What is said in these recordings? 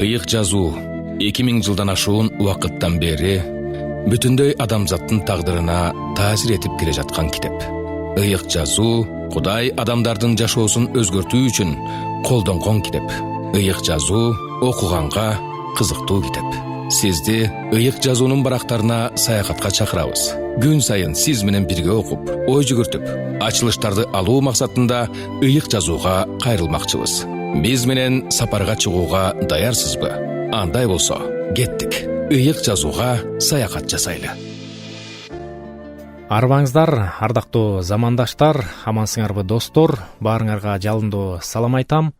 Ыйык жазуу 2000 жылдан ашуун убакыттан бери бүтүндөй адамзаттын тагдырына таасир этип келе жаткан китеп. Ыйык жазуу Кудай адамдардын жашоосун өзгөртүү үчүн колдонгон китеп. Ыйык жазуу окуганга кызыктуу китеп. Сизди ыйык жазуунун барактарына саякатка чакырабыз. Күн сайын сиз менен бирге окуп, ой жүгүртүп, ачылыштарды алуу максатында ыйык жазууга кайрылмакчыбыз. Биз менен сапарга чыгууга даярсызбы? Андай болсо, кеттик. Ыйык жазууга саякат жасайлы. Арбаңыздар, ардактуу замандаштар, амансыңарбы достор, баарыңарга жалындуу салам айтам.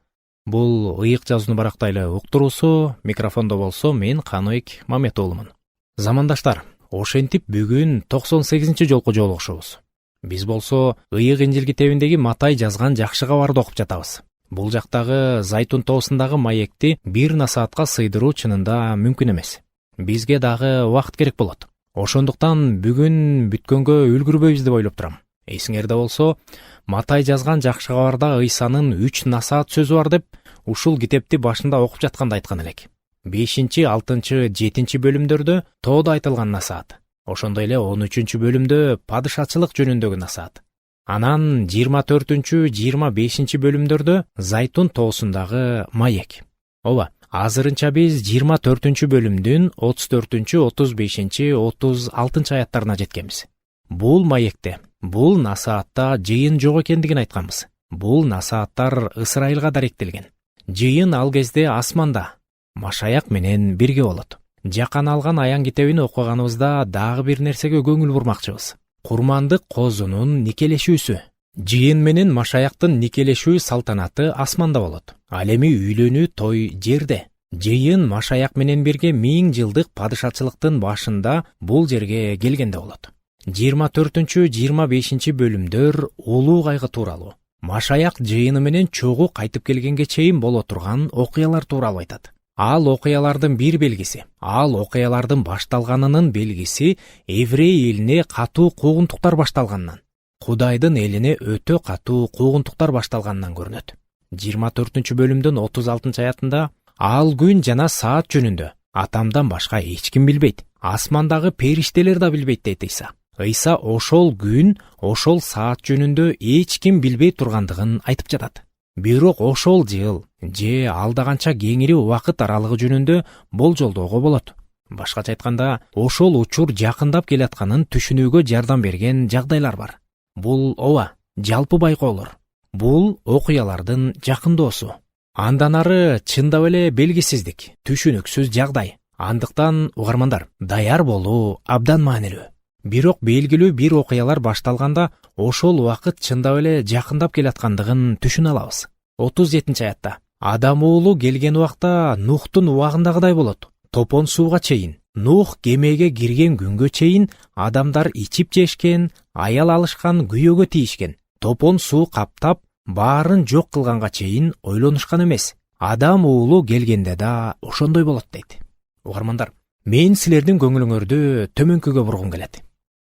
Бул ыйык жазууну барактайлы уктуруусу, микрофондо болсо мен Каныбек Маметуулумун. Замандаштар, ошентип бүгүн 98-чи жолку жолугушубуз. Биз болсо ыйык Инжил китебиндеги Матай жазган жакшы кабарды окуп жатабыз. Бул жактагы Зайтун тоосундагы маекти бир насаатка сыйдыруу чынында мүмкүн эмес. Бизге дагы убакыт керек болот. Ошондуктан бүгүн бүткөнгө үлгүрбөйбүз деп ойлоп турам. Эсиңерде болсо, Матай жазган жакшы кабарда Ыйсанын 3 насаат сөзү бар деп ушул китепти башында окуп жатканда айткан элек. 5-чи, 6-чы, 7-чи бөлүмдөрдө тоодо айтылган насаат. Ошондой эле 13-чү бөлүмдө падышачылык жөнүндөгү насаат. Анан 24-чү, 25-чи бөлүмдөрдө Зайтун тоосундагы маек. Ооба, азырынча биз 24-чү бөлүмдүн 34-чү, 35-чи, 36-чы аяттарына жеткенбиз. Бул маекте, бул насаатта жыйын жок экендигин айтканбыз. Бул насааттар Ысрайылга даректелген. Жыйын ал кезде асманда, Машаяк менен бирге болот. Жакан алган аян китебин окуганыбызда дагы бир нерсеге көңүл бурмакчыбыз. Курмандык козунун никелешүүсү. Жыйын менен Машаяктын никелешүү салтанаты асманда болот. Ал эми үйлөнүү той жерде. Жыйын Машаяк менен бирге 1000 жылдык падышачылыктын башында бул жерге келгенде болот. 24-чү, 25-чи бөлүмдөр улуу кайгы тууралуу. Машаяк жыйыны менен чогуу кайтып келгенге чейин боло турган окуялар тууралуу айтат. Ал окуялардын бир белгиси, ал окуялардын башталганынын белгиси еврей элине катуу куугунтуктар башталганынан, Кудайдын элине өтө катуу куугунтуктар башталганынан көрүнөт. 24-чү бөлүмдүн 36-чы аятында ал күн жана саат жөнүндө Атамдан башка эч ким билбейт, асмандагы периштелер да билбейт дейт Ыйса. Ыйса ошол күн, ошол саат жөнүндө эч ким билбей тургандыгын айтып жатат. Бирок ошол жыл же алдаганча кеңири убакыт аралыгы жөнүндө болжолдоого болот. Башкача айтканда, ошол учур жакындап келатканын түшүнүүгө жардам берген жагдайлар бар. Бул жалпы байкоолор. Бул окуялардын жакындоосу. Андан ары чындап эле белгисиздик, түшүнүксүз жагдай. Андыктан угармандар, даяр болуу абдан маанилүү. Бирок белгилүү бир окуялар башталганда ошол убакыт чындап эле жакындап келаткандыгын түшүнө алабыз. 37-чи аятта Адам уулу келген убакта Нухтун убагындагыдай болот. Топон сууга чейин, Нух кемеге кирген күнгө чейин адамдар ичип жешкен, аял алышкан, күйөөгө тийишкен. Топон суу каптап, баарын жок кылганга чейин ойлонушкан эмес. Адам уулу келгенде да ошондой болот дейт. Угармандар, мен силердин көңүлүңөрдү төмөнкүгө бургум келет.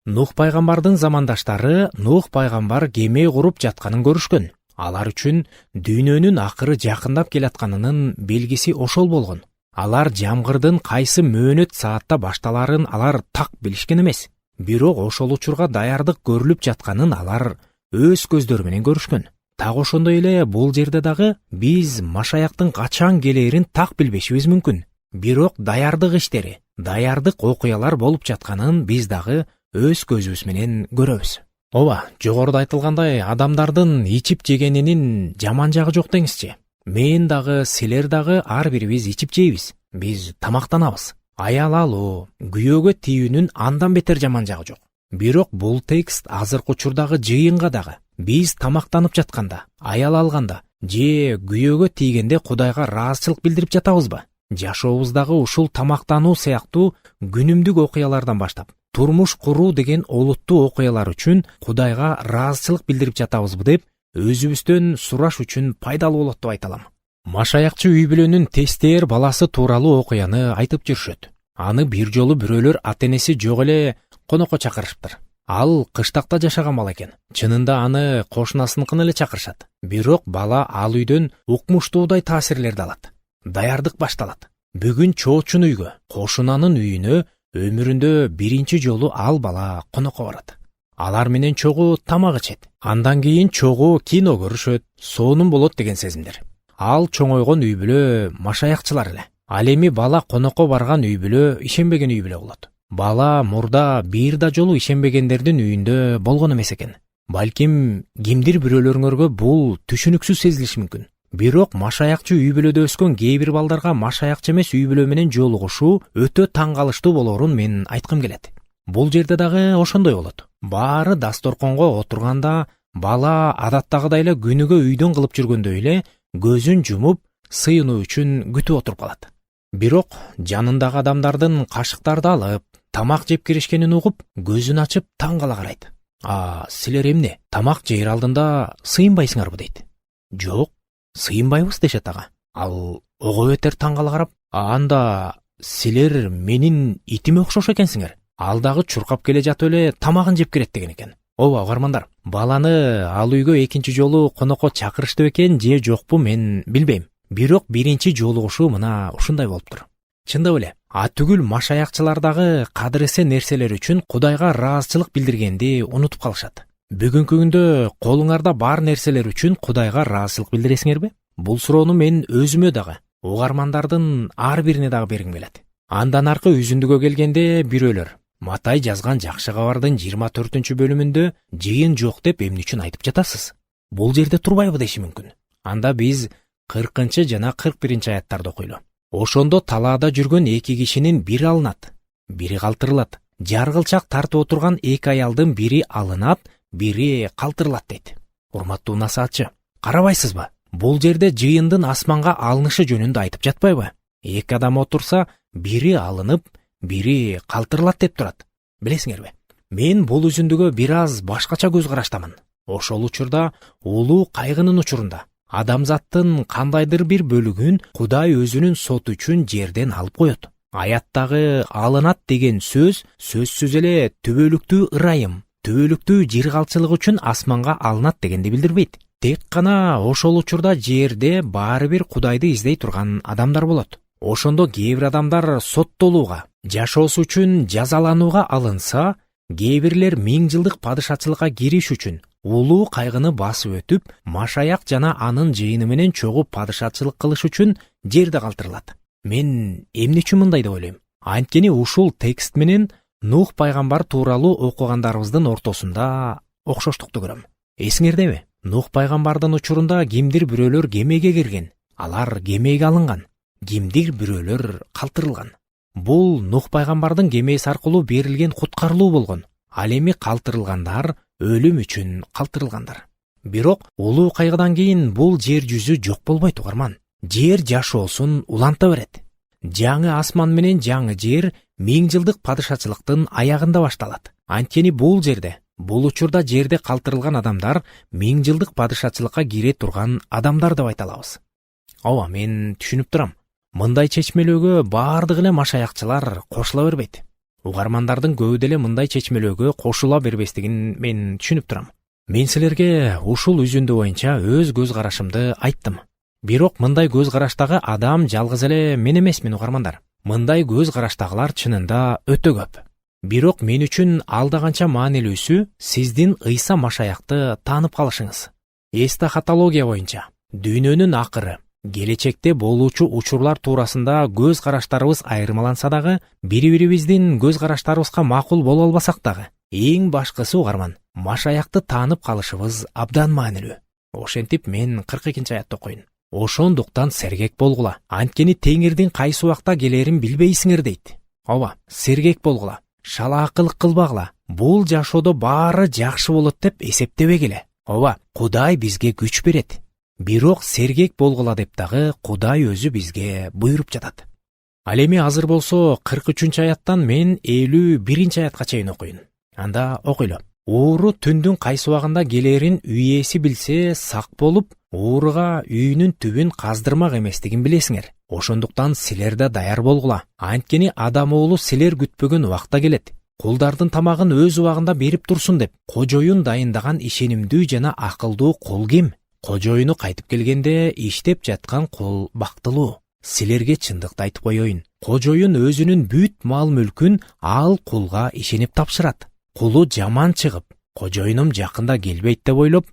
Нух пайгамбардын замандаштары Нух пайгамбар кеме куруп жатканын көрүшкөн. Алар үчүн дүйнөнүн акыры жакындап келатканынын белгиси ошол болгон. Алар жамгырдын кайсы мөөнөт саатта башталарын алар так билишкен эмес. Бирок ошол учурга даярдык көрүлүп жатканын алар өз көздөрү менен көрүшкөн. Так ошондой эле бул жерде дагы биз Машаяктын качан келерин так билбешибиз мүмкүн. Бирок даярдык иштери, даярдык окуялар болуп жатканын биз дагы өз көзүбүз менен көрөбүз. Ооба, жогоруда айтылгандай адамдардын ичип жегенинин жаман жагы жок деңизчи. Мен дагы, силер дагы ар бирибиз ичип жейбиз. Биз тамактанабыз. Аял алуу, күйөөгө тийүүнүн андан бетер жаман жагы жок. Бирок бул текст азыркы учурдагы жыйынга дагы биз тамактанып жатканда, аял алганда же күйөөгө тийгенде Кудайга ыраазычылык билдирип жатабызбы? Жашообуздагы ушул тамактануу сыяктуу күнүмдүк окуялардан баштап турмуш куруу деген олуттуу окуялар үчүн Кудайга ыраазычылык билдирип жатабызбы деп өзүбүздөн сураш үчүн пайдалуу болот деп айта алам. Машаякчы үй бүлөнүн тестээр баласы тууралуу окуяны айтып жүрүшөт. Аны бир жолу бирөөлөр ата-энеси жок эле конокко чакырышыптыр. Ал кыштакта жашаган бала экен. Чынында аны кошунасыныкына эле чакырышат. Бирок бала ал үйдөн укмуштуудай таасирлерди алат. Даярдык башталат. Бүгүн чоочун үйгө, кошунанын үйүнө өмүрүндө биринчи жолу ал бала конокко барат. Алар менен чогуу тамак ичет. Андан кийин чогуу кино көрүшөт, сонун болот деген сезимдер. Ал чоңойгон үй бүлө машаякчылар эле. Ал эми бала конокко барган үй бүлө ишенбеген үй бүлө болот. Бала мурда бир да жолу ишенбегендердин үйүндө болгон эмес экен. Балким кимдир бирөөлөрүңөргө бул түшүнүксүз сезилиши мүмкүн. Бирок машаякчы үй бүлөдө өскөн кээ бир балдарга машаякчы эмес үй бүлө менен жолугушуу өтө таң калыштуу болоорун мен айткым келет. Бул жерде дагы ошондой болот. Баары дасторконго отурганда бала адаттагыдай эле күнүгө үйдөн кылып жүргөндөй эле көзүн жумуп сыйынуу үчүн күтүп отуруп калат. Бирок жанындагы адамдардын кашыктарды алып, тамак жеп киришкенин угуп, көзүн ачып таң кала карайт. Силер эмне, тамак жейер алдында сыйынбайсыңарбы дейт. Жок, сыйынбайбыз дешет ага. Ал ого бетер таң кала карап, анда силер менин итиме окшош экенсиңер. Ал дагы чуркап келе жатып эле тамагын жеп кирет деген экен. Ооба угармандар, баланы ал үйгө экинчи жолу конокко чакырышты экен же жокпу мен билбейм. Бирок биринчи жолугушуу мына ушундай болуптур. Чындап эле, түгүл машаякчылардагы кадыресе нерселер үчүн Кудайга ыраазычылык билдиргенди унутуп калышат. Бүгүнкү күндө колуңарда бар нерселер үчүн Кудайга ыраазычылык билдиресиңерби? Бул суроону мен өзүмө дагы, угармандардын ар бирине дагы бергим келет. Андан аркы үзүндүгө келгенде бирөөлөр Матай жазган жакшы кабардын 24-бөлүмүндө жыйын жок деп эмне үчүн айтып жатасыз? Бул жерде турбайбы деши мүмкүн. Анда биз 40 жана 41 аяттарды окуйлу. Ошондо талаада жүргөн эки кишинин бири алынат, бири калтырылат. Жаргылчак тартып отурган эки аялдын бири алынат, бири калтырылат дейт. Урматтуу насаатчы, карабайсызбы? Бул жерде жыйындын асманга алынышы жөнүндө айтып жатпайбы? Эки адам отурса, бири алынып, бири калтырылат деп турат. Билесиңерби? Мен бул үзүндүгө бир аз башкача көз караштамын. Ошол учурда улуу кайгынын учурунда адамзаттын кандайдыр бир бөлүгүн Кудай өзүнүн соту үчүн жерден алып коет. Аяттагы алынат деген сөзсүз эле түбөлүктүү ырайым, түбөлүктүү жыргалчылык үчүн асманга алынат дегенди билдирбейт. Тек гана ошол учурда жерде баары бир Кудайды издей турган адамдар болот. Ошондо кээ бир адамдар соттолууга, жашоосу үчүн жазаланууга алынса, кээ бирлер 1000 жылдык падышачылыкка кириш үчүн улуу кайгыны басып өтүп, машаяк жана анын жыйыны менен чогуу падышачылык кылыш үчүн жерде калтырылат. Мен эмне үчүн мындай деп ойлойм? Анткени ушул текст менен Нух пайгамбар тууралуу окугандарыбыздын ортосунда окшоштукту көрөм. Эсиңердеби? Нух пайгамбардын учурунда кимдир бирөөлөр кемеге кирген, алар кемеге алынган, кимдир бирөөлөр калтырылган. Бул Нух пайгамбардын кемеси аркылуу берилген куткарылуу болгон. Ал эми калтырылгандар өлүм үчүн калтырылгандар. Бирок улуу кайгыдан кийин бул жер жүзү жок болбойт угарман. Жер жашоосун уланта берет. Жаңы асман менен жаңы жер 1000 жылдык падышачылыктын аягында башталат. Анткени бул жерде, бул учурда жерде калтырылган адамдар 1000 жылдык падышачылыкка кире турган адамдар деп айта алабыз. Ооба, мен түшүнүп турам. Мындай чечмелөөгө баардык эле машаякчылар кошула бербейт. Угармандардын көбү деле мындай чечмелөөгө кошула бербестигин мен түшүнүп турам. Мен силерге ушул үзүндү боюнча өз көз карашымды айттым. Бирок мындай көз караштагы адам жалгыз эле мен эмесмин угармандар. Мындай көз караштагылар чынында өтө көп. Бирок мен үчүн алда канча маанилүүсү сиздин Ыйса машаякты таанып калышыңыз. Эстахатология боюнча дүйнөнүн акыры, келечекте болуучу учурлар туурасында көз караштарыбыз айырмаланса дагы, бири-бирибиздин көз караштарыбызга макул боло албасак дагы, эң башкысы угарман, машаякты таанып калышыбыз абдан маанилүү. Ошентип мен 42 аятты окуйн. Ошондуктан сергек болгула, анткени Теңирдин кайсы убакта келерин билбейсиңер дейт. Ооба, сергек болгула, шалаакылык кылбагыла. Бул жашоодо баары жакшы болот деп эсептебегиле. Ооба, Кудай бизге күч берет. Бирок сергек болгула деп дагы Кудай өзү бизге буйруп жатат. Ал эми азыр болсо 43 аяттан мен 51 аятка чейин окуйн. Анда окуйлу. Ууру түндүн кайсы убагында келерин үй ээси билсе сак болуп, ууруга үйүнүн түбүн каздырмак эместигин билесиңер. Ошондуктан силер да даяр болгула. Анткени адам оолу силер күтпөгөн убакта келет. Кулдардын тамагын өз убагында берип турсун деп, кожоюн дайындаган ишенимдүү жана акылдуу кул ким? Кожоюну кайтып келгенде иштеп жаткан кул бактылуу. силерге чындыкты айтып коеюн. Кожоюн өзүнүн бүт мал мүлкүн ал кулга ишенип тапшырат. Кулу жаман чыгып, кожоюнум жакында келбейт деп ойлоп,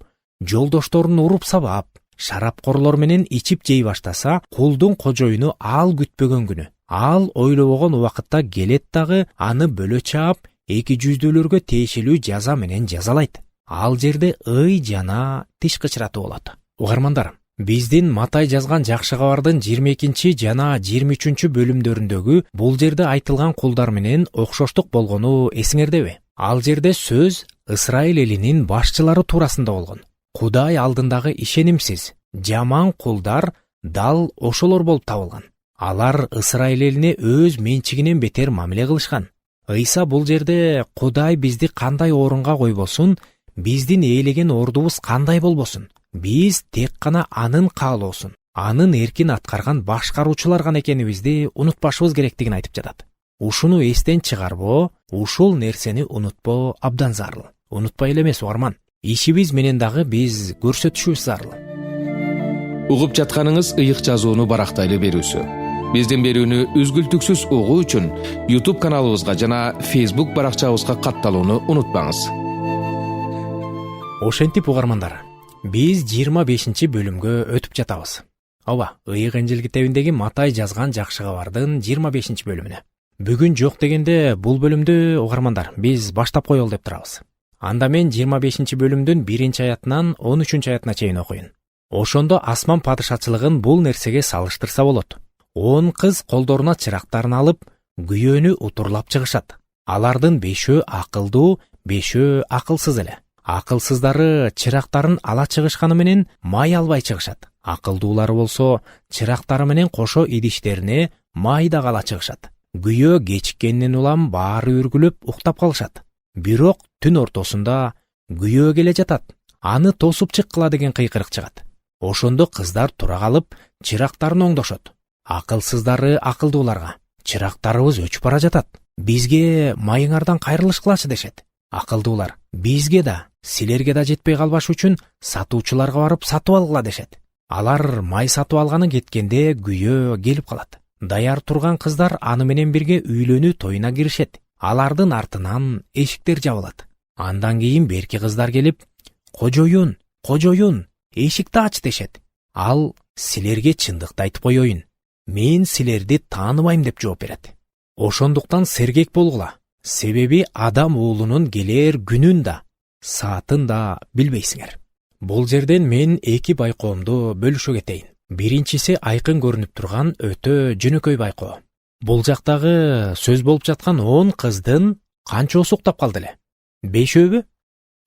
жолдошторун уруп сабап, шарапкорлор менен ичип жей баштаса, кулдун кожоюну ал күтпөгөн күнү, ал ойлобогон убакытта келет дагы аны бөлө чаап, эки жүздүүлөргө тиешелүү жаза менен жазалайт. Ал жерде ый жана тиш кычыратуу болот. Угармандар, биздин Матай жазган жакшы кабардын 22 жана 23 бөлүмдөрүндөгү бул жерде айтылган кулдар менен окшоштук болгону эсиңердеби? Ал жерде сөз Исраил элинин башчылары туурасында болгон. Кудай алдындагы ишенимсиз, жаман кулдар дал ошолор болуп табылган. Алар Исраил элине өз менчигинен бетер мамиле кылышкан. Ыйса бул жерде Кудай бизди кандай орунга койбосун, биздин ээлеген ордубуз кандай болбосун, биз тек гана анын каалоосун, анын эркин аткарган башкаруучулар гана экенибизди унутпашыбыз керектигин айтып жатат. Ушуну эстен чыгарбоо, ушул нерсени унутпоо абдан зарыл. Унутпай эле эмес угарман, ишибиз менен дагы биз көрсөтүшүбүз зарыл. Угуп жатканыңыз ыйык жазууну барактайлы берүүсү. Биздин берүүнү үзгүлтүксүз угуу үчүн YouTube каналыбызга жана Facebook баракчабызга катталууну унутпаңыз. Ошентип угармандар, биз 25 бөлүмгө өтүп жатабыз. Ооба, ыйык Инжил китебиндеги Матай жазган жакшы кабардын 25 бөлүмүнө. Бүгүн жок дегенде бул бөлүмдү угармандар биз баштап коелу деп турабыз. Анда мен 25 бөлүмдүн 1 аятынан 13 аятына чейин окуйн. Ошондо асман падышачылыгын бул нерсеге салыштырса болот. 10 кыз колдоруна чырактарын алып, күйөөнү утурлап чыгышат. Алардын 5-өө акылдуу, 5-өө акылсыз эле. Акылсыздары чырактарын ала чыгышканы менен май албай чыгышат. Акылдуулары болсо чырактары менен кошо идиштерине май да ала чыгышат. Күйөө кечиккенинен улам баары үргүлөп уктап калышат. Бирок түн ортосунда күйөө келе жатат. Аны тосуп чыккыла деген кыйкырык чыгат. Ошондо кыздар тура калып, чырактарын оңдошот. Акылсыздары акылдууларга: чырактарыбыз өчүп бара жатат. Бизге майыңардан кайрылышкылачы дешет. Акылдуулар: бизге да, силерге да жетпей калбаш үчүн сатуучуларга барып сатып алгыла дешет. Алар май сатып алганы кеткенде күйөө келип калат. Даяр турган кыздар аны менен бирге үйлөнүү тоюна киришет. Алардын артынан эшиктер жабылат. Андан кийин берки кыздар келип: кожоюн, кожоюн, эшикти ач дешет. Ал: силерге чындыкты айтып коеюн, мен силерди тааныбайм деп жооп берет. Ошондуктан сергек болгула, себеби адам уулунун келер күнүн да, саатын да билбейсиңер. Бул жерден мен эки байкоомду бөлүшө кетейин. Биринчиси айкын көрүнүп турган өтө жөнөкөй байкоо. Бул жактагы сөз болуп жаткан 10 кыздын канчоосу уктап калды эле? 5-өбү?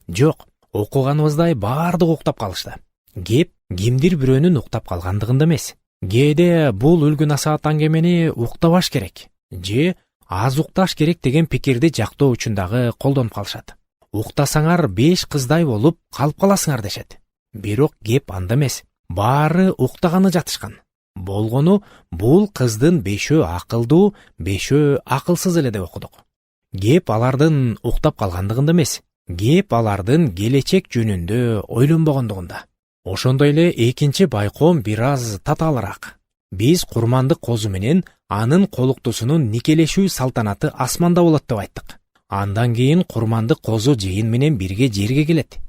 Жок, окуганыбыздай баардыгы уктап калышты. Кеп кимдир бирөөнүн уктап калгандыгында эмес. Кээде бул үлгү-насаат аңгемени уктабаш керек, же аз укташ керек деген пикирди жактоо үчүн дагы колдонуп калышат. Уктасаңар 5 кыздай болуп калып каласыңар дешет. Бирок кеп анда эмес. Баары уктаганы жатышкан. Болгону бул кыздын 5-өө акылдуу, 5-өө акылсыз эле деп окудук. Кеп алардын уктап калгандыгында эмес. Кеп алардын келечек жөнүндө ойлонбогондугунда. Ошондой эле экинчи байкоом бир аз татаалыраак. Биз курмандык козу менен анын колуктусунун никелешүү салтанаты асманда болот деп айттык. Андан кийин курмандык козу жыйын менен бирге жерге келет.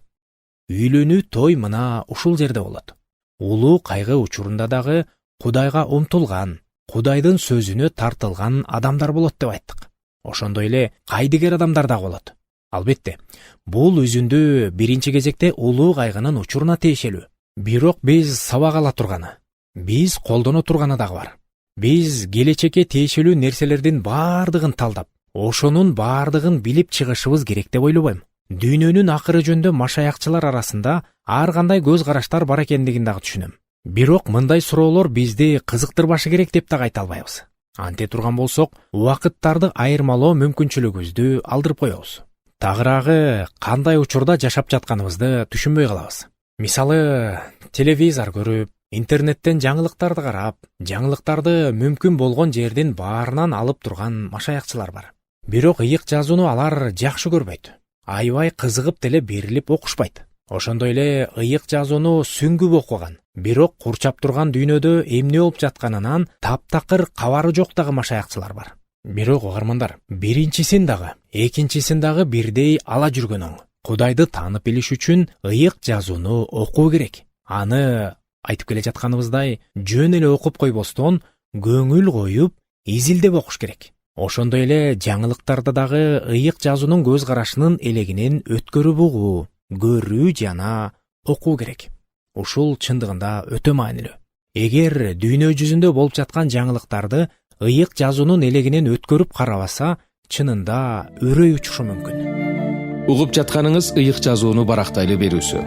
Үйлөнүү той мына ушул жерде болот. Улуу кайгы учурунда дагы Кудайга умтулган, Кудайдын сөзүнө тартылган адамдар болот деп айттык. Ошондой эле кайдыгер адамдар дагы болот. Албетте, бул үзүндү биринчи кезекте улуу кайгынын учуруна тиешелүү. Бирок биз сабак ала турганы, биз колдоно турганы дагы бар. Биз келечекке тиешелүү нерселердин баардыгын талдап, ошонун баардыгын билип чыгышыбыз керек деп ойлобойм. Дүйнөнүн акыры жөнүндө машаякчылар арасында ар кандай көз караштар бар экендигин дагы түшүнөм. Бирок мындай суроолор бизди кызыктырбашы керек деп дагы айта албайбыз. Анте турган болсок, убакыттарды айырмалоо мүмкүнчүлүгүбүздү алдырып коебуз. Тагыраагы кандай учурда жашап жатканыбызды түшүнбөй калабыз. Мисалы, телевизор көрүп, интернеттен жаңылыктарды карап, жаңылыктарды мүмкүн болгон жердин баарынан алып турган машаякчылар бар. Бирок ыйык жазууну алар жакшы көрбөйт. Аябай кызыгып деле берилип окушпайт. Ошондой эле ыйык жазууну сүңгүп окуган, бирок курчап турган дүйнөдө эмне болуп жатканынан таптакыр кабары жок дагы машаякчылар бар. Бирок угармандар, биринчисин дагы, экинчисин дагы бирдей ала жүргөн оң. Кудайды таанып билиш үчүн ыйык жазууну окуу керек. Аны айтып келе жатканыбыздай, жөн эле окуп койбостон, көңүл коюп, изилдеп окуш керек. Ошондой эле жаңылыктарды дагы ыйык жазуунун көз карашынын элегинен өткөрүп угуу, көрүү жана окуу керек. Ушул чындыгында өтө маанилүү. Эгер дүйнө жүзүндө болуп жаткан жаңылыктарды ыйык жазуунун элегинен өткөрүп карабаса, чынында өрөй учушу мүмкүн. Угуп жатканыңыз ыйык жазууну барактайлы берүүсү.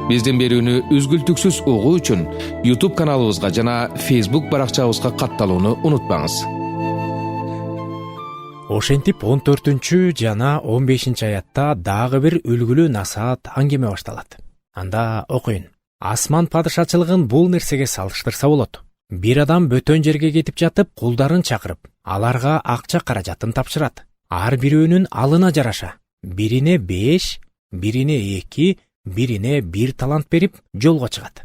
Биздин берүүнү үзгүлтүксүз угуу үчүн YouTube каналыбызга жана Facebook баракчабызга катталууну унутпаңыз. Ошентип 14 жана 15 аятта дагы бир үлгүлүү насаат аңгеме башталат. Анда окуйун. Асман падышачылыгын бул нерсеге салыштырса болот. Бир адам бөтөн жерге кетип жатып, кулдарын чакырып, аларга акча каражатын тапшырат. Ар бирөөнүн алына жараша, бирине 5, бирине 2, бирине 1 талант берип жолго чыгат.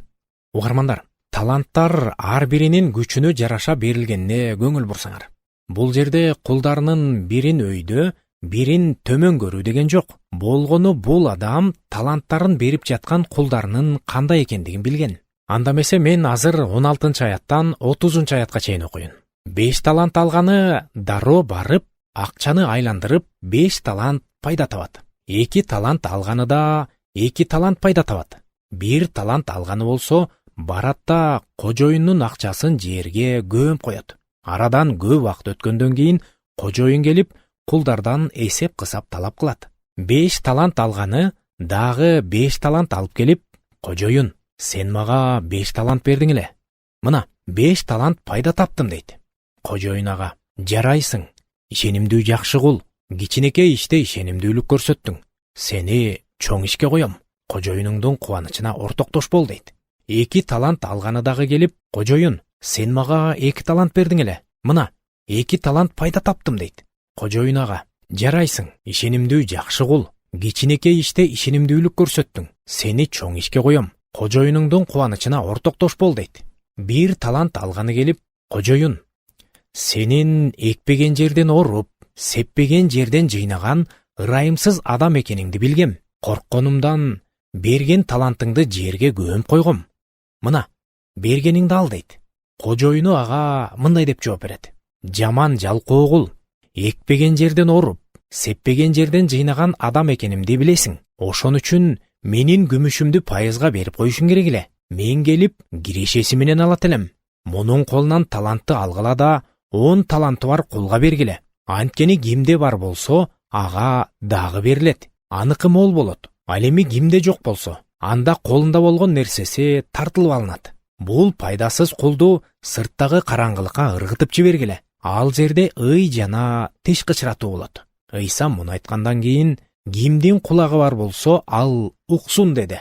Угармандар, таланттар ар биринин күчүнө жараша берилгенине көңүл бурсаңар. Бул жерде кулдарынын бирин өйдө, бирин төмөн көрүү деген жок. Болгону бул адам таланттарын берип жаткан кулдарынын кандай экендигин билген. Анда эмесе мен азыр 16 аяттан 30 аятка чейин окуйун. 5 талант алганы дароо барып, акчаны айландырып 5 талант пайда табат. 2 талант алганы да 2 талант пайда табат. 1 талант алганы болсо, барат да кожоюндун акчасын жерге көмүп коет. Арадан көп убакыт өткөндөн кийин кожоюн келип, кулдардан эсеп кысап талап кылат. 5 талант алганы дагы 5 талант алып келип, кожоюн, сен мага 5 талант бердиң эле. Мына 5 талант пайда таптым дейт. Кожоюн ага, жарайсың, ишенимдүү жакшы кул, кичинекей иште ишенимдүүлүк көрсөттүң. Сени чоң ишке коем, кожоюнуңдун кубанычына ортоктош бол дейт. 2 талант алганы дагы келип, кожоюн, сен мага 2 талант бердиң эле. Мына 2 талант пайда таптым дейт. Кожоюн ага, жарайсың, ишенимдүү жакшы кул, кичинекей иште ишенимдүүлүк көрсөттүң. Сени чоң ишке коем, кожоюнуңдун кубанычына ортоктош бол дейт. 1 талант алганы келип, кожоюн, сенин экпеген жерден оруп, сеппеген жерден жыйнаган ырайымсыз адам экениңди билгем. Коркконумдан берген талантыңды жерге көмүп койгом. Мына, бергениңди ал дейт. Кожоюну ага мындай деп жооп берет. Жаман жалкоо кул, экпеген жерден оруп, сеппеген жерден жыйнаган адам экенимди билесиң. Ошон үчүн менин күмүшүмдү пайызга берип коюшуң керек эле. Мен келип, кирешеси менен алат элем. Мунун колунан талантты алгыла да, 10 таланты бар кулга бергиле. Анткени кимде бар болсо, ага дагы берилет. Аныкы мол болот. Ал эми кимде жок болсо, анда колунда болгон нерсеси тартылып алынат. Бул пайдасыз кулду сырттагы караңгылыкка ыргытып жибергиле. Ал жерде ый жана тиш кычыратуу болот. Ыйса муну айткандан кийин, кимдин кулагы бар болсо, ал уксун деди.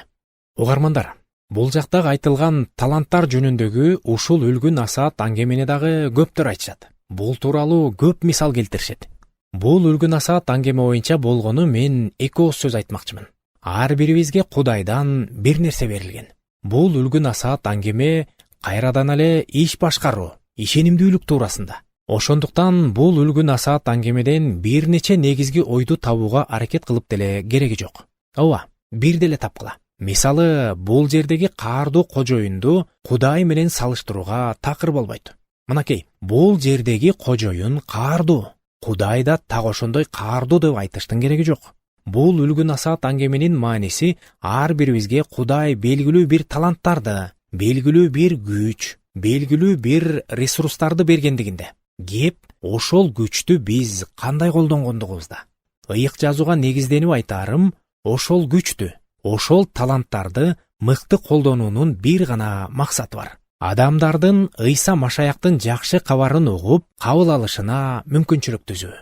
Угармандар, бул жактагы айтылган таланттар жөнүндөгү ушул үлгү насаат аңгемени дагы көптөр айтышат. Бул тууралуу көп мисал келтиришет. Бул үлгү насаат аңгеме боюнча болгону мен 2 ооз сөз айтмакчымын. Ар бирибизге Кудайдан бир нерсе берилген. Бул үлгү насаат аңгеме кайрадан эле иш башкаруу, ишенимдүүлүк туурасында. Ошондуктан бул үлгү насаат аңгемеден бир нече негизги ойду табууга аракет кылып деле кереги жок. Ооба, бир деле тапкыла. Мисалы, бул жердеги каардуу кожоюнду Кудай менен салыштырууга такыр болбойт. Мынакей, бул жердеги кожоюн каардуу. Кудай да так ошондой каардуу деп айтыштын кереги жок. Бул үлгү насаат аңгеменин мааниси ар бирибизге Кудай белгилүү бир таланттарды, белгилүү бир күч, белгилүү бир ресурстарды бергендигинде. Кеп ошол күчтү биз кандай колдонгондугубузда. Ыйык жазууга негизденип айтаарым, ошол күчтү, ошол таланттарды мыкты колдонуунун бир гана максаты бар. Адамдардын Ыйса Машаяктын жакшы кабарын угуп, кабыл алышына мүмкүнчүлүк түзүү.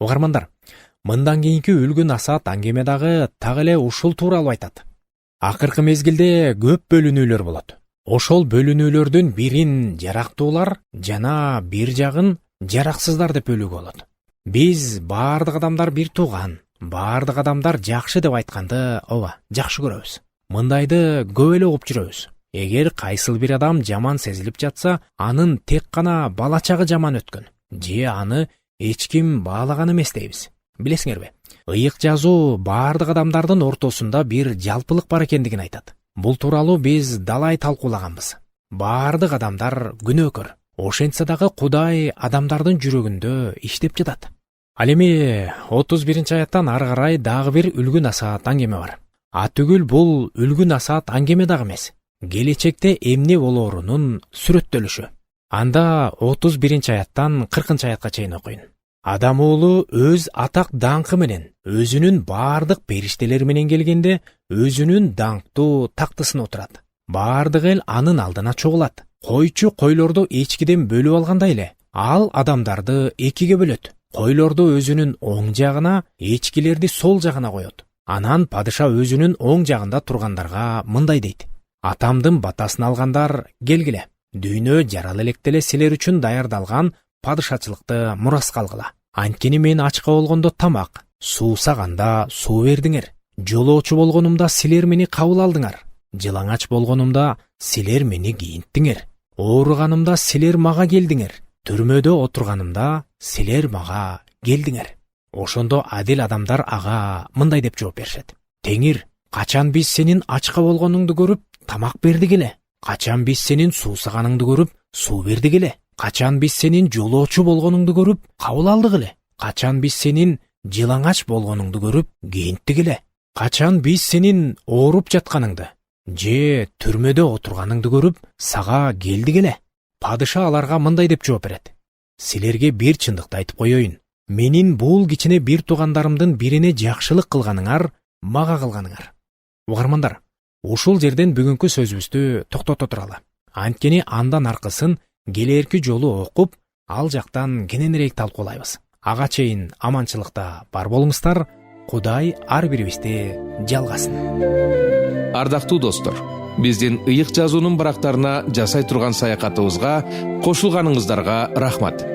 Угармандар, мындан кийинки үлгү насаат аңгеме дагы так эле ушул тууралуу айтат. Акыркы мезгилде көп бөлүнүүлөр болот. Ошол бөлүнүүлөрдүн бирин жарактуулар жана бир жагын жараксыздар деп бөлүүгө болот. Биз баардык адамдар бир тууган, баардык адамдар жакшы деп айтканды ооба, жакшы көрөбүз. мындайды көп эле угуп жүрөбүз. Эгер кайсыл бир адам жаман сезилип жатса, анын тек гана бала чагы жаман өткөн же аны эч ким баалаган эмес дейбиз. Билесиңерби? Ыйык жазуу баардык адамдардын ортосунда бир жалпылык бар экендигин айтат. Бул тууралуу биз далай талкуулаганбыз. Баардык адамдар күнөөкөр. Ошентсе дагы Кудай адамдардын жүрөгүндө иштеп жатат. Ал эми 31 аяттан ары карай дагы бир үлгү насаат аңгеме бар. Түгүл бул үлгү насаат аңгеме дагы эмес. Келечекте эмне болоорунун сүрөттөлүшү. Анда 31 аяттан 40 аятка чейин окуйн. Адам уулу өз атак даңкы менен, өзүнүн баардык периштелери менен келгенде, өзүнүн даңктуу тактысына отурат. Баардык эл анын алдына чогулат. Койчу койлорду эчкиден бөлүп алгандай эле, ал адамдарды экиге бөлөт. Койлорду өзүнүн оң жагына, эчкилерди сол жагына коет. Анан падыша өзүнүн оң жагында тургандарга мындай дейт: Атамдын батасын алгандар, келгиле. Дүйнө жарал электе эле силер үчүн даярдалган падышачылыкты мураска алгыла. Анткени мен ачка болгондо тамак, суу саганда суу бердиңер. Жолоочу болгонумда силер мени кабыл алдыңар. Жылаңач болгонумда силер мени кийинттиңер. Ооруганымда силер мага келдиңер. Түрмөдө отурганымда силер мага келдиңер. Ошондо адил адамдар ага мындай деп жооп беришет: Теңир, качан биз сенин ачка болгонуңду көрүп, тамак бердик эле? Качан биз сенин суусаганыңды көрүп, суу бердик эле? Качан биз сенин жолоочу болгонуңду көрүп, кабыл алдык эле? Качан биз сенин жылаңач болгонуңду көрүп, кийинттик эле? Качан биз сенин ооруп жатканыңды же түрмөдө отурганыңды көрүп, сага келдик эле? Падыша аларга мындай деп жооп берет: Силерге бир чындыкты айтып коеюн. Менин бул кичине бир туугандарымдын бирине жакшылык кылганыңар, мага кылганыңар. Угармандар, ушул жерден бүгүнкү сөзүбүздү токтото туралы. Анткени андан аркысын келээрки жолу окуп, ал жактан кененирээк талкуулайбыз. Ага чейин аманчылыкта бар болуңуздар. Кудай ар бирибизди жалгасын. Ардактуу достор, биздин ыйык жазуунун барактарына жасай турган саякатыбызга кошулганыңыздарга рахмат.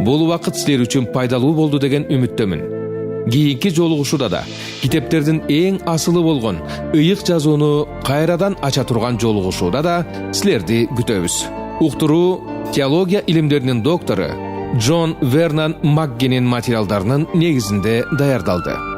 Бул убакыт силер үчүн пайдалуу болду деген үмүттөмүн. Кийинки жолугушууда да китептердин эң асылы болгон ыйык жазууну кайрадан ача турган жолугушууда да силерди күтөбүз. Уктуруу теология илимдеринин доктору Джон Вернон Макгенин материалдарынын негизинде даярдалды.